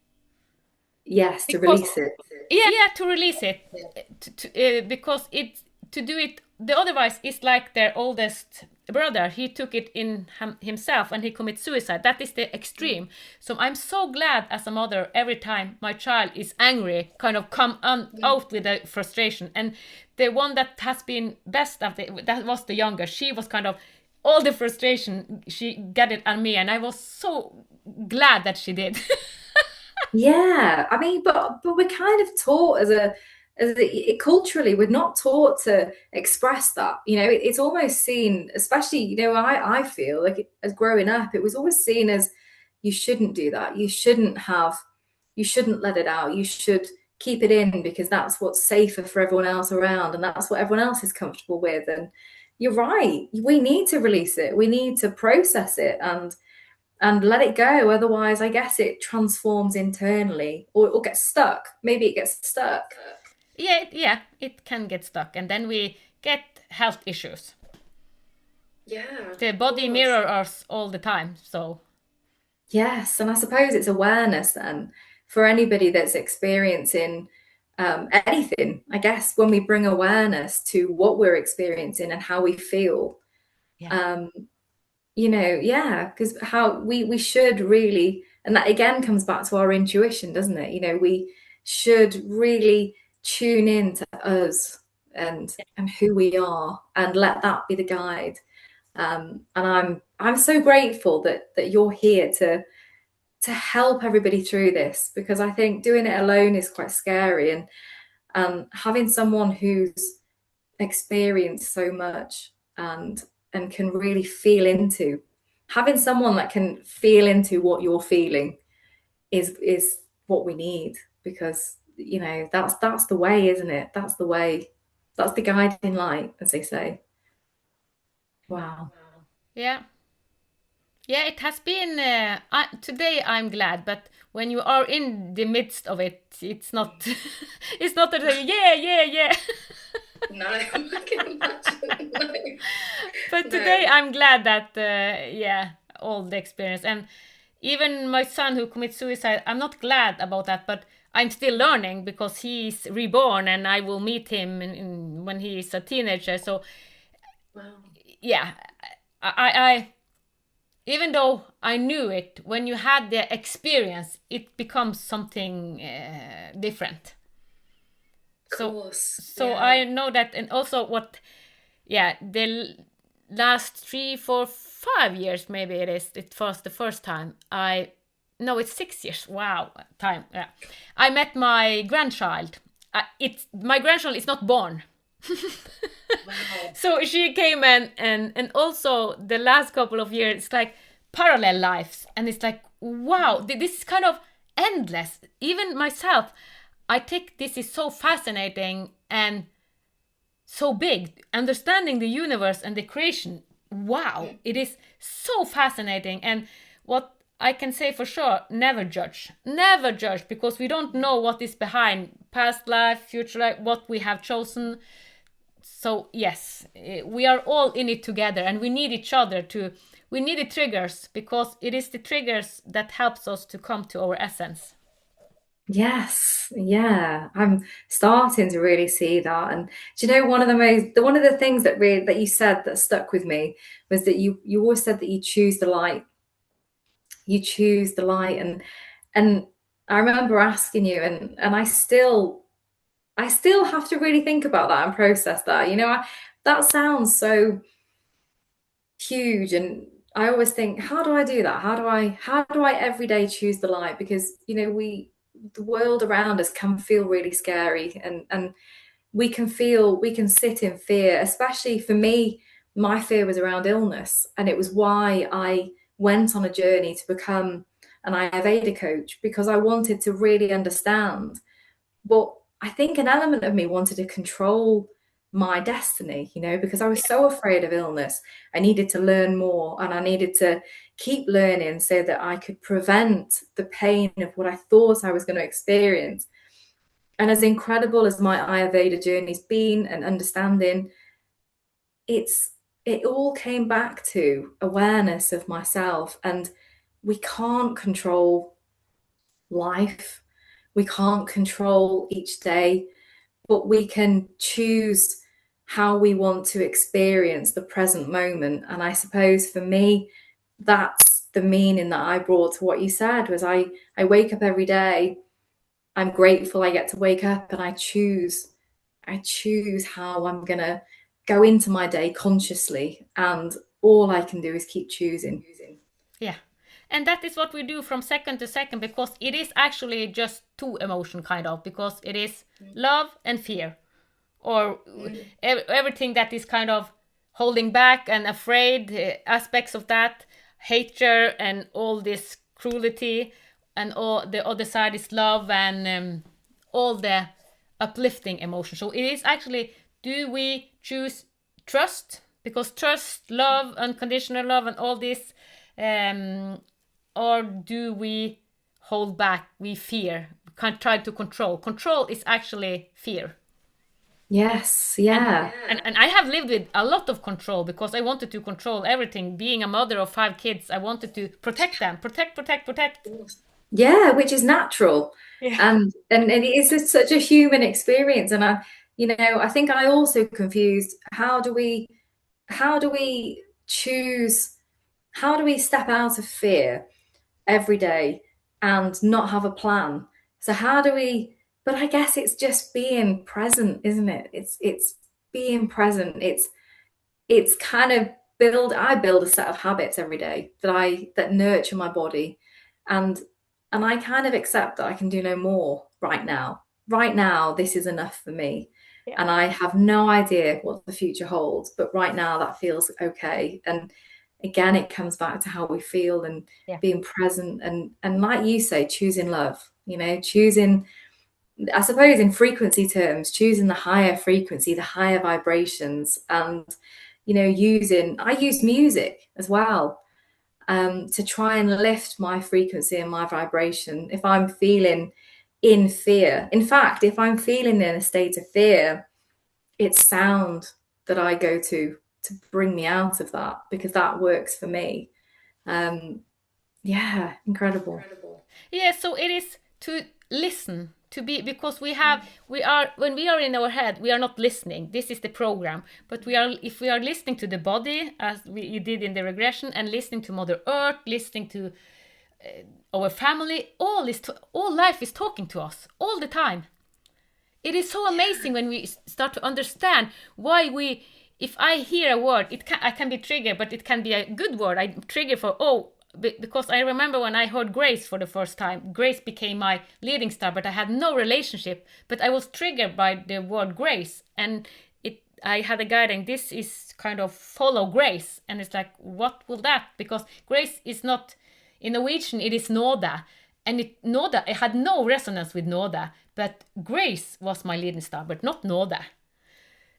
Yes, to because release it. yeah, to release it, because it to do it the otherwise is like their oldest brother. He took it in himself and he commits suicide. That is the extreme. So I'm so glad as a mother every time my child is angry, kind of come out with the frustration. And the one that has been best of that was the younger. She was kind of all the frustration, she got it on me, and I was so glad that she did. Yeah, I mean, but we're kind of taught culturally, we're not taught to express that. It's almost seen, especially, I feel like as growing up, it was always seen as, you shouldn't do that. You shouldn't let it out. You should keep it in because that's what's safer for everyone else around, and that's what everyone else is comfortable with. And you're right. We need to release it. We need to process it and let it go. Otherwise, I guess it transforms internally, or gets stuck. Maybe it gets stuck. Yeah, it can get stuck, and then we get health issues. Yeah, The of body course. mirror us all the time, so Yes, and I suppose it's awareness then for anybody that's experiencing anything. I guess when we bring awareness to what we're experiencing and how we feel, Yeah. um, yeah, because how we should really, and that again comes back to our intuition, doesn't it? We should really tune in to us and who we are, and let that be the guide. And I'm so grateful that you're here to help everybody through this, because I think doing it alone is quite scary, and having someone who's experienced so much and can really feel into, having someone that can feel into what you're feeling is what we need, because that's the way, isn't it? That's the way, that's the guiding light, as they say. Wow. Yeah. Yeah, it has been. Today I'm glad, but when you are in the midst of it, it's not. It's not that yeah, yeah, yeah. No, I can imagine. No, But today no. I'm glad that yeah, all the experience, and even my son who commits suicide, I'm not glad about that, but I'm still learning because he's reborn and I will meet him when he is a teenager. So Wow. yeah, I even though I knew it, when you had the experience, it becomes something different. Of So, course. so Yeah. I know that, and also what, yeah, last 3, 4, 5 years, maybe it is. It was the first time I, no, it's 6 years. Wow, time. Yeah, I met my grandchild. It's my grandchild is not born. Wow. So she came and also the last couple of years it's like parallel lives, and it's like wow, this is kind of endless. Even myself, I think this is so fascinating and so big, understanding the universe and the creation. Wow, it is so fascinating. And what I can say for sure, never judge, never judge, because we don't know what is behind past life, future life, what we have chosen. So yes, we are all in it together, and we need each other to, we need the triggers, because it is the triggers that helps us to come to our essence. Yes, yeah, I'm starting to really see that. And do you know, one of the things that you said that stuck with me was that you always said that you choose the light, you choose the light, and I remember asking you, and I still have to really think about that and process that. That sounds so huge, and I always think, how do I do that? How do I every day choose the light? Because the world around us can feel really scary, and we can sit in fear. Especially for me, my fear was around illness, and it was why I went on a journey to become an Ayurveda coach, because I wanted to really understand. But I think an element of me wanted to control my destiny, because I was so afraid of illness. I needed to learn more, and I needed to keep learning so that I could prevent the pain of what I thought I was going to experience. And as incredible as my Ayurveda journey's been and understanding, it's it all came back to awareness of myself. And we can't control life. We can't control each day, but we can choose how we want to experience the present moment. And I suppose for me, that's the meaning that I brought to what you said. Was I wake up every day, I'm grateful I get to wake up, and I choose how I'm gonna go into my day consciously, and all I can do is keep choosing. Yeah. And that is what we do from second to second, because it is actually just two emotion kind of, because it is love and fear, or everything that is kind of holding back and afraid, aspects of that, hatred and all this cruelty, and all the other side is love and all the uplifting emotion. So it is actually, do we choose trust, because trust, love, unconditional love, and all this, um, or do we hold back, we fear, can't try to control. Control is actually fear. Yes, And yeah. and I have lived with a lot of control because I wanted to control everything. Being a mother of 5 kids, I wanted to protect them, protect, protect, protect. Yeah, which is natural. Yeah. And it is such a human experience. And I think I also confused how do we choose, how do we step out of fear every day and not have a plan? So how do we, but I guess it's just being present, isn't it? It's being present. It's kind of I build a set of habits every day that nurture my body, and I kind of accept that I can do no more right now. Right now this is enough for me, Yeah. and I have no idea what the future holds, but right now that feels okay. And again, it comes back to how we feel and Yeah. being present, and like you say, choosing love, choosing, I suppose, in frequency terms, choosing the higher frequency, the higher vibrations, and I use music as well, to try and lift my frequency and my vibration. If I'm feeling in fear, in fact, if I'm feeling in a state of fear, it's sound that I go to bring me out of that, because that works for me. Um, yeah, incredible. Yeah, so it is to listen, to be, because we are, when we are in our head, we are not listening. This is the program. But we are, if we are listening to the body, as we did in the regression, and listening to Mother Earth, listening to our family, all life is talking to us all the time. It is so amazing when we start to understand why we, if I hear a word, I can be triggered, but it can be a good word. I trigger for, because I remember when I heard Grace for the first time. Grace became my leading star, but I had no relationship. But I was triggered by the word Grace, and I had a guiding. This is kind of follow Grace, and it's like, what will that? Because Grace is not, in Norwegian. It is Nåda, and Nåda. I had no resonance with Nåda, but Grace was my leading star, but not Nåda.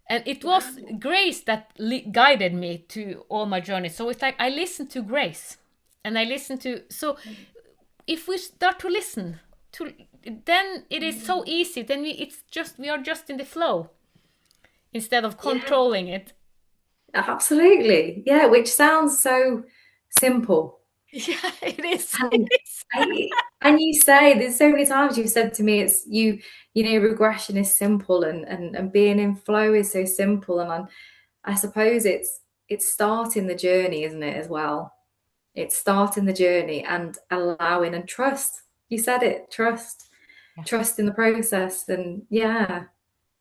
And it was Grace that guided me to all my journeys. So it's like I listened to Grace, and I listened to. So if we start to listen to, then it is so easy. Then we are just in the flow instead of controlling it. Absolutely. Yeah, which sounds so simple. Yeah, it is. It And is. and you say, there's so many times you've said to me, it's regression is simple, and being in flow is so simple. And I suppose it's starting the journey, isn't it, as well? It's starting the journey and allowing, and trust. You said it, trust. Yeah. Trust in the process. And yeah,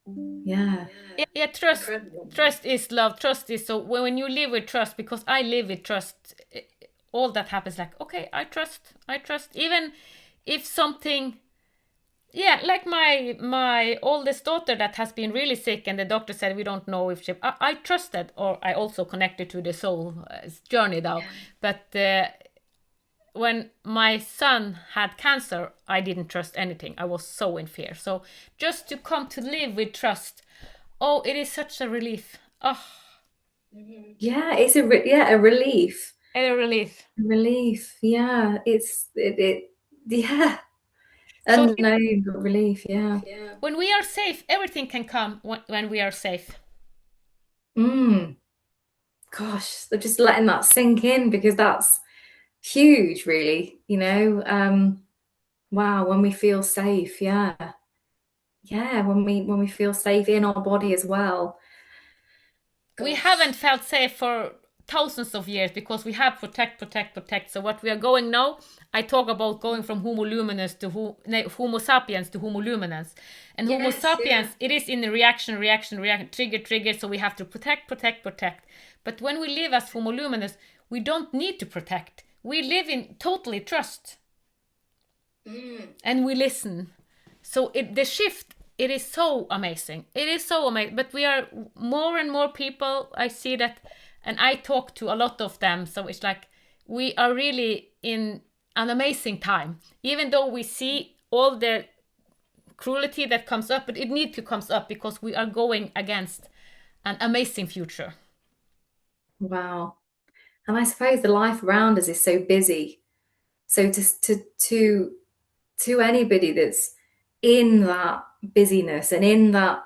yeah. Yeah, trust is love. Trust is, so when you live with trust, because I live with trust, all that happens, like, okay, I trust, even if something, yeah, like my oldest daughter that has been really sick, and the doctor said we don't know if I trusted, or I also connected to the soul journey now. But when my son had cancer, I didn't trust anything. I was so in fear. So just to come to live with trust, oh, it is such a relief. Oh, Yeah, it's a relief. a relief. Relief. Yeah, yeah. So Unknown, but relief. Yeah. when we are safe, everything can come when we are safe. Mm. Gosh, they're just letting that sink in, because that's huge, really. Wow, when we feel safe, yeah. Yeah, when we feel safe in our body as well. We haven't Gosh. felt safe for thousands of years because we have protect, protect, protect. So what we are going now, I talk about going from Homo luminous to Homo sapiens to Homo luminous. And Homo sapiens, it is in the reaction, reaction, reaction, trigger, trigger. So we have to protect, protect, protect. But when we live as Homo luminous, we don't need to protect. We live in totally trust, and we listen. So the shift, it is so amazing. It is so amazing. But we are more and more people. I see that, and I talk to a lot of them. So it's like we are really in an amazing time. Even though we see all the cruelty that comes up, but it needs to comes up because we are going against an amazing future. Wow. And I suppose the life around us is so busy. So to anybody that's in that busyness and in that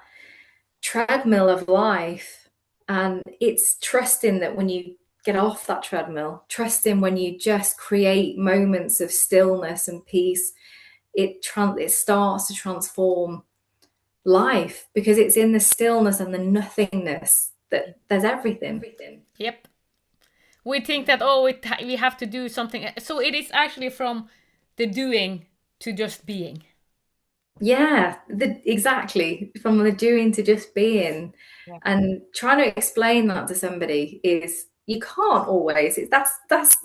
treadmill of life. And it's trusting that when you get off that treadmill, trusting when you just create moments of stillness and peace, it starts to transform life, because it's in the stillness and the nothingness that there's everything. Yep. We think that, we have to do something. So it is actually from the doing to just being. Yeah, exactly. From the doing to just being. Yeah. And trying to explain that to somebody is, you can't always. That's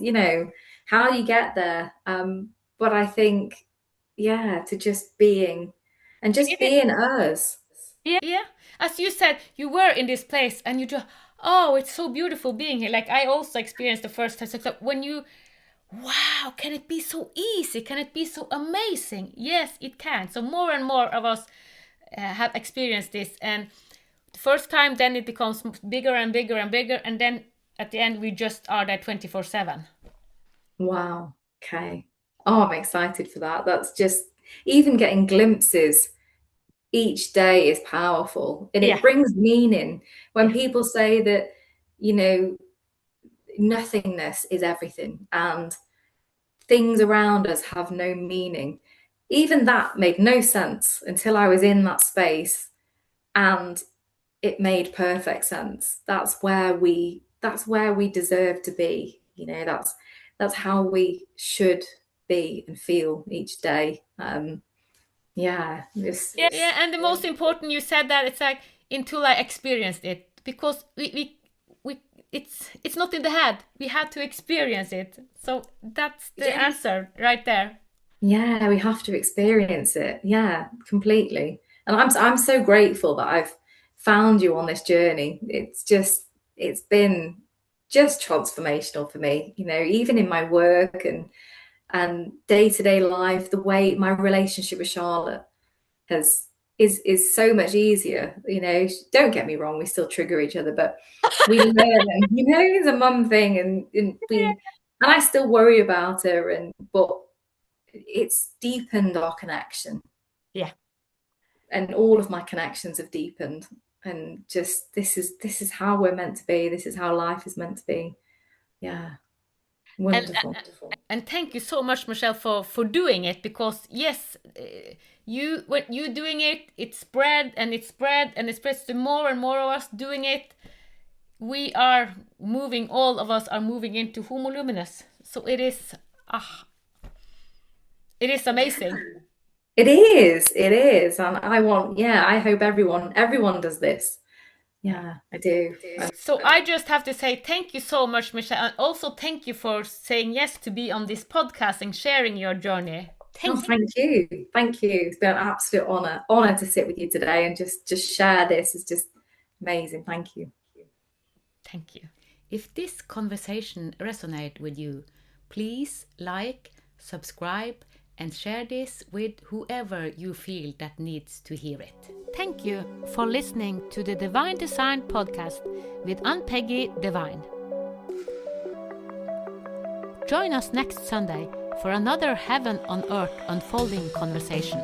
how you get there. But I think, yeah, to just being and just being us. Yeah. As you said, you were in this place and you just, oh, it's so beautiful being here. Like I also experienced the first time. So when you, wow, can it be so easy? Can it be so amazing? Yes, it can. So more and more of us have experienced this. And the first time, then it becomes bigger and bigger and bigger. And then at the end, we just are there 24/7. Wow. Okay. Oh, I'm excited for that. That's just, even getting glimpses each day is powerful, and Yeah. it brings meaning. When people say that, you know, nothingness is everything and things around us have no meaning, even that made no sense until I was in that space, and it made perfect sense. That's where we deserve to be. That's how we should be and feel each day. Yeah, Yeah, and the most important, you said that it's like until I experienced it, because we it's not in the head. We had to experience it. So that's the answer right there. yeah, we have to experience it. Yeah, completely. And I'm so grateful that I've found you on this journey. It's been just transformational for me, even in my work and day-to-day life. The way my relationship with Charlotte has is so much easier. Don't get me wrong, we still trigger each other, but we learn, and it's a mum thing, and I still worry about her, but it's deepened our connection. Yeah. And all of my connections have deepened, and just this is how we're meant to be. This is how life is meant to be. Yeah. Wonderful. And thank you so much, Michelle, for doing it, because yes, when you doing it, it spread and it spread and it spreads to more and more of us doing it. We are moving, all of us are moving into Homo Luminous. So it is amazing. It is. And I hope everyone does this. Yeah, I do. So I just have to say thank you so much, Michelle, and also thank you for saying yes to be on this podcast and sharing your journey. Thank you. Thank you. It's been an absolute honor to sit with you today and just share this. It's just amazing. Thank you. Thank you. If this conversation resonated with you, please like, subscribe, and share this with whoever you feel that needs to hear it. Thank you for listening to the Divine Design podcast with Ann-Peggy Divine. Join us next Sunday for another Heaven on Earth unfolding conversation.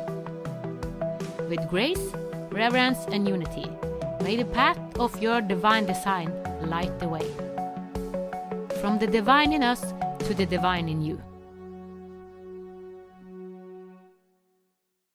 With grace, reverence, and unity, may the path of your divine design light the way. From the divine in us to the divine in you.